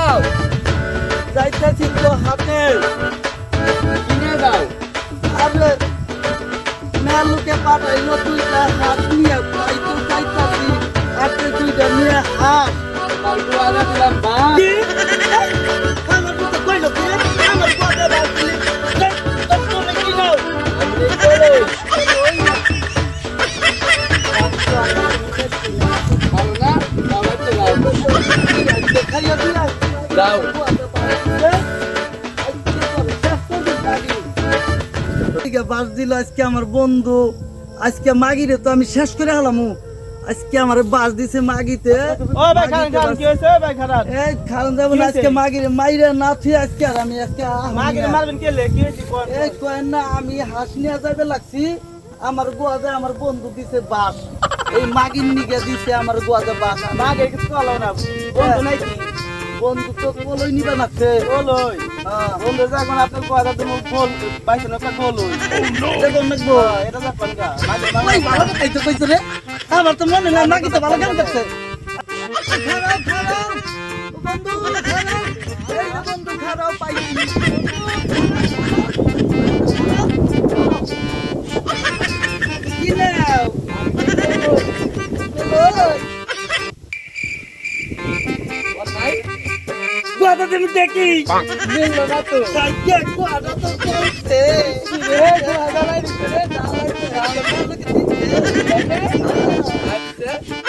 দাও যাইতাছি তো হাতে কিনে দাও আরে মেলুকে পাঠাইলো দুইটা হাত নিয়ে তাই তো যাইতাছি হাতে দুইটা নিয়ে হাত কালকে আগে দিলাম বাস কি আমার তো কইলো কি আমার কথা বলছিলি তুমি কি নাও আমি করে ভালো না দাওয়াতে দাও খাইয়া দিয়া দাও বাস দিল আজকে আমার বন্ধু আজকে মাগিরে তো আমি শেষ করে হলামু আজকে আমার বাস দিছে মাগিতে ও ভাই খান খান কি হইছে ভাই খারাপ এই খান যাব না আজকে মাগিরে মাইরা না থুই আজকে আর আমি আজকে মাগিরে মারবেন কে লে কি হইছে কোন এই কয় না আমি হাঁস নিয়ে যাবে লাগছি আমার গোয়াতে আমার বন্ধু দিছে বাস এই মাগির নিগে দিছে আমার গোয়াতে বাস মাগে কিছু কলো না বন্ধু নাই কি বন্ধু তো কলই নিবে লাগছে বলই বন্ধু যখন আপনার কথা তুমি বল পাইছেন একটা বলই দেখো দেখবো এটা যা পাঙ্গা মাগে ওই ভালো কথাই তো কইছো রে আমার তো মনে না মাগি তো ভালো কেন দেখছে খারাপ খারাপ বন্ধু খারাপ এই যে বন্ধু খারাপ পাইছি কি নাও গোয়াটা তুমি দেখি মিললো না তো তাই কে গোয়াটা তো করছে রে দাঁড়াই দিতে রে দাঁড়াই দিতে ভালো কিছু আচ্ছা